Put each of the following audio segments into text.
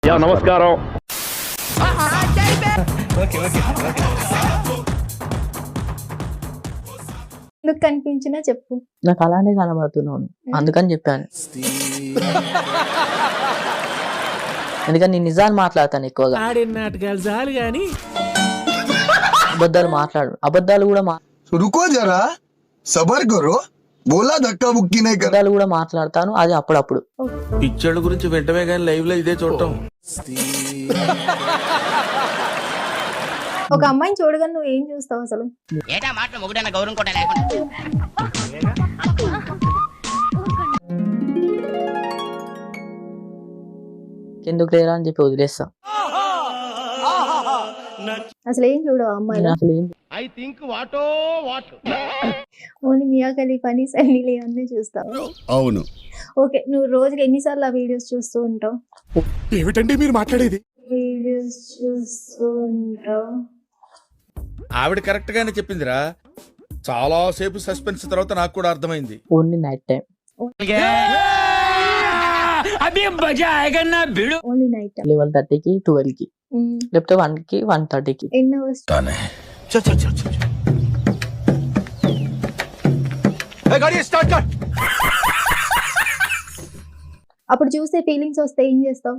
నమస్కారం. ఎందుకు కనిపించినా చెప్పు. నాకు అలానే కనబడుతున్నాను అందుకని చెప్పాను. ఎందుకని నేను నిజాన్ని మాట్లాడతాను ఎక్కువగా. అబద్ధాలు మాట్లాడు. అబద్ధాలు కూడా रुको जरा सबर करो बोला धक्का बुक्की नहीं कर అబద్ధాలు కూడా మాట్లాడతాను. అది అప్పుడప్పుడు. పిక్చర్ల గురించి వెంటనే కానీ లైవ్ లో ఇదే చూడటం. ఒక అమ్మాయిని చూడగానే నువ్వు ఏం చూస్తావు అసలు? ఎందుకు లేరా అని చెప్పి వదిలేస్తా. అసలు ఏం చూడవు అమ్మాయిలు? అసలు ఏం ఓన్లీ మియా ఖలీఫాని సన్నీ లియోన్ అన్నీ చూస్తావు. అవును. ఓకే, నువ్వు రోజుకి ఎన్నిసార్లు ఆ వీడియోస్ చూస్తూ ఉంటావు? ఏమిటండి మీరు మాట్లాడేది? వీడియోస్ చూస్తూ ఉంటావు. ఆవిడ కరెక్ట్ గానే చెప్పిందిరా. చాలా సేపు సస్పెన్స్ తర్వాత నాకు కూడా అర్థమైంది. Only night time. Only night. 11:30కి 12కి లేకపోతే 1కి 1:30కి. ఎన్ని అవర్స్? అప్పుడు చూస్తే ఫీలింగ్స్ వస్తే ఏం చేస్తావు?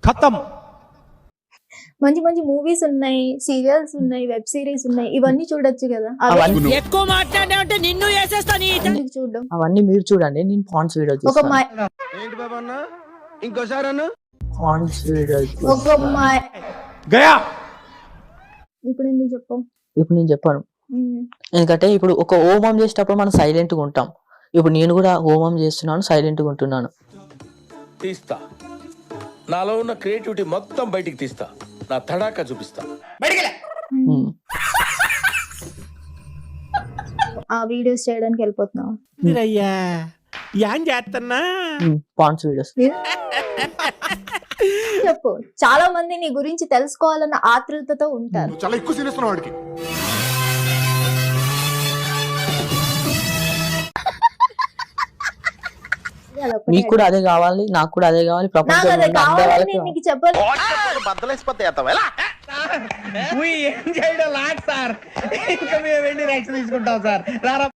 ఖతం. మంచి మంచి మూవీస్ ఉన్నాయి, సీరియల్స్ ఉన్నాయి, వెబ్ సిరీస్ ఉన్నాయి, ఇవన్నీ చూడొచ్చు కదా. అవన్నీ ఎక్కువ మాట్లాడావంటే నిన్ను వేసేస్తాను. ఎందుకు చూడడం? అవన్నీ మీరు చూడండి. నేను పాండ్స్ వీడియో ఒక చూస్తాను. పాండ్స్ వీడియో ఒక గయా. ఇప్పుడు ఎందుకు చెప్పవు? ఇప్పుడు నేను చెప్పాను. ఎందుకంటే ఇప్పుడు ఒక హోమం చేసేటప్పుడు మనం సైలెంట్ గా ఉంటాం. ఇప్పుడు నేను కూడా హోమం చేస్తున్నాను, సైలెంట్ గా ఉంటున్నాను. తీస్తా. నాలో ఉన్న క్రియేటివిటీ మొత్తం బయటికి తీస్తా. నా తడాకా చూపిస్తా. ఆ వీడియోస్ చేయడానికి వెళ్ళిపోతున్నావు. అయ్యా ఏం చేస్తున్నా? Ponds videos. చెప్పు. చాలా మంది నీ గురించి తెలుసుకోవాలన్న ఆతృతతో ఉంటారు. చాలా ఎక్కువ సీనిస్తున్నావు వాడికి. మీకు కూడా అదే కావాలి, నాకు కూడా అదే కావాలి. నాకు ప్రపంచంలో అదే ఉన్న అందరి కావాలని వాళ్ళకి నేను నీకు చెప్పాలి. ఏం చేయడం లాట్ సార్. ఇంకా మేము వెళ్ళి రియాక్షన్ తీసుకుంటాం సార్.